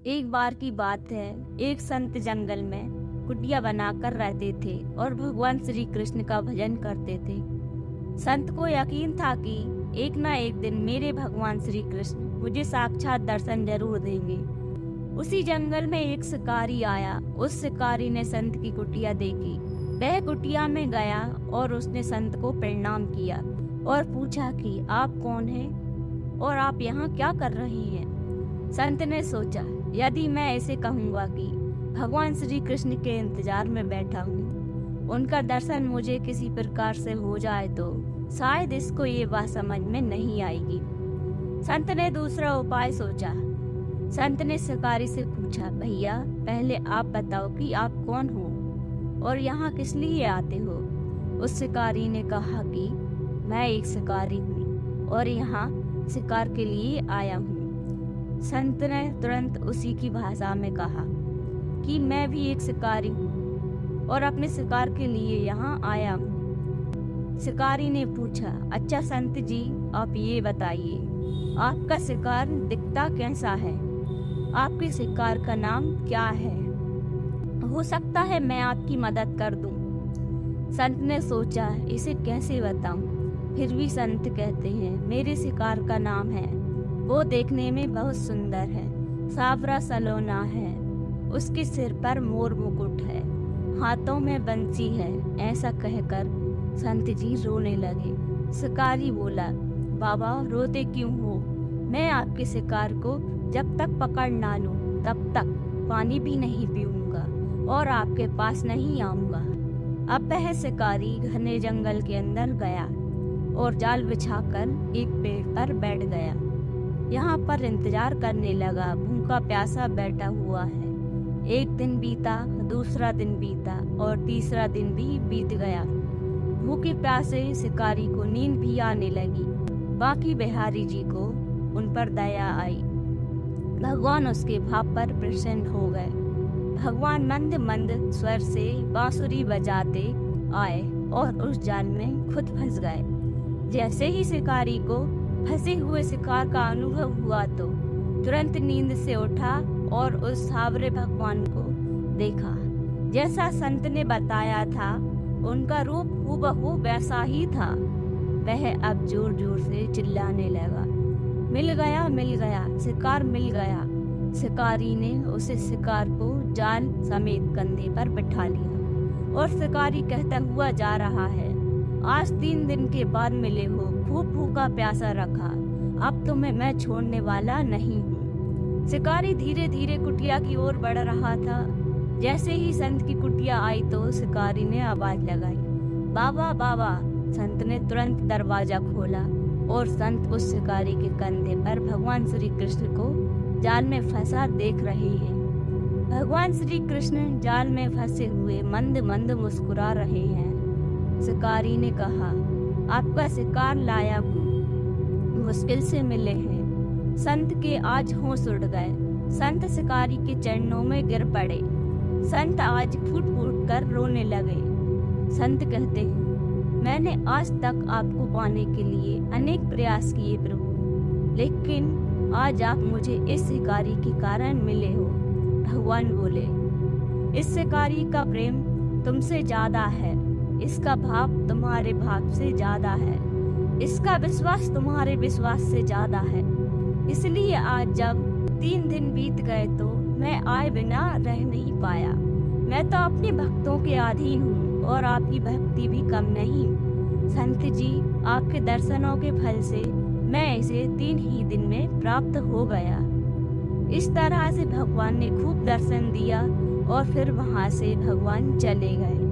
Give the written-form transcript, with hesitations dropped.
एक बार की बात है, एक संत जंगल में कुटिया बनाकर रहते थे और भगवान श्री कृष्ण का भजन करते थे। संत को यकीन था कि एक ना एक दिन मेरे भगवान श्री कृष्ण मुझे साक्षात दर्शन जरूर देंगे। उसी जंगल में एक शिकारी आया। उस शिकारी ने संत की कुटिया देखी। वह कुटिया में गया और उसने संत को प्रणाम किया और पूछा कि आप कौन हैं और आप यहाँ क्या कर रही हैं। संत ने सोचा, यदि मैं ऐसे कहूँगा कि भगवान श्री कृष्ण के इंतजार में बैठा हूँ, उनका दर्शन मुझे किसी प्रकार से हो जाए तो शायद इसको ये बात समझ में नहीं आएगी। संत ने दूसरा उपाय सोचा। संत ने शिकारी से पूछा, भैया पहले आप बताओ कि आप कौन हो और यहाँ किस लिए आते हो। उस शिकारी ने कहा कि मैं एक शिकारी हूँ और यहाँ शिकार के लिए आया हूँ। संत ने तुरंत उसी की भाषा में कहा कि मैं भी एक शिकारी हूँ और अपने शिकार के लिए यहाँ आया हूँ। शिकारी ने पूछा, अच्छा संत जी, आप ये बताइए आपका शिकार दिखता कैसा है, आपके शिकार का नाम क्या है, हो सकता है मैं आपकी मदद कर दूं। संत ने सोचा, इसे कैसे बताऊं। फिर भी संत कहते हैं, मेरे शिकार का नाम है, वो देखने में बहुत सुंदर है, सावरा सलोना है, उसके सिर पर मोर मुकुट है, हाथों में बंसी है। ऐसा कहकर संत जी रोने लगे। शिकारी बोला, बाबा रोते क्यों हो, मैं आपके शिकार को जब तक पकड़ ना लूं तब तक पानी भी नहीं पीऊंगा और आपके पास नहीं आऊंगा। अब वह शिकारी घने जंगल के अंदर गया और जाल बिछाकर एक पेड़ पर बैठ गया। यहाँ पर इंतजार करने लगा। भूखा प्यासा बैठा हुआ है। एक दिन बीता, दूसरा दिन बीता और तीसरा दिन भी बीत गया। भूखे प्यासे शिकारी को नींद भी आने लगी। बाकी बिहारी जी को उन पर दया आई। भगवान उसके भाव पर प्रसन्न हो गए। भगवान मंद मंद स्वर से बांसुरी बजाते आए और उस जाल में खुद फंस गए। जैसे ही शिकारी को फंसे हुए शिकार का अनुभव हुआ तो तुरंत नींद से उठा और उस सावरे भगवान को देखा। जैसा संत ने बताया था, उनका रूप हूबहू वैसा ही था। वह अब जोर जोर से चिल्लाने लगा, मिल गया मिल गया, शिकार मिल गया। शिकारी ने उसे शिकार को जाल समेत कंधे पर बिठा लिया और शिकारी कहता हुआ जा रहा है, आज 3 दिन के बाद मिले हो, खूब भूखा प्यासा रखा, अब तुम्हें मैं छोड़ने वाला नहीं हूँ। शिकारी धीरे धीरे कुटिया की ओर बढ़ रहा था। जैसे ही संत की कुटिया आई तो शिकारी ने आवाज लगाई, बाबा बाबा। संत ने तुरंत दरवाजा खोला और संत उस शिकारी के कंधे पर भगवान श्री कृष्ण को जाल में फंसा देख रहे हैं। भगवान श्री कृष्ण जाल में फंसे हुए मंद मंद मुस्कुरा रहे हैं। शिकारी ने कहा, आपका शिकार लाया हूँ, मुश्किल से मिले हैं। संत के आज होश उड़ गए। संत शिकारी के चरणों में गिर पड़े। संत आज फूट फूट कर रोने लगे। संत कहते हैं, मैंने आज तक आपको पाने के लिए अनेक प्रयास किए प्रभु, लेकिन आज आप मुझे इस शिकारी के कारण मिले हो। भगवान बोले, इस शिकारी का प्रेम तुमसे ज्यादा है, इसका भाव तुम्हारे भाव से ज्यादा है, इसका विश्वास तुम्हारे विश्वास से ज्यादा है। इसलिए आज जब 3 दिन बीत गए तो मैं आए बिना रह नहीं पाया। मैं तो अपने भक्तों के अधीन हूँ और आपकी भक्ति भी कम नहीं। संत जी, आपके दर्शनों के फल से मैं इसे 3 ही दिन में प्राप्त हो गया। इस तरह से भगवान ने खूब दर्शन दिया और फिर वहां से भगवान चले गए।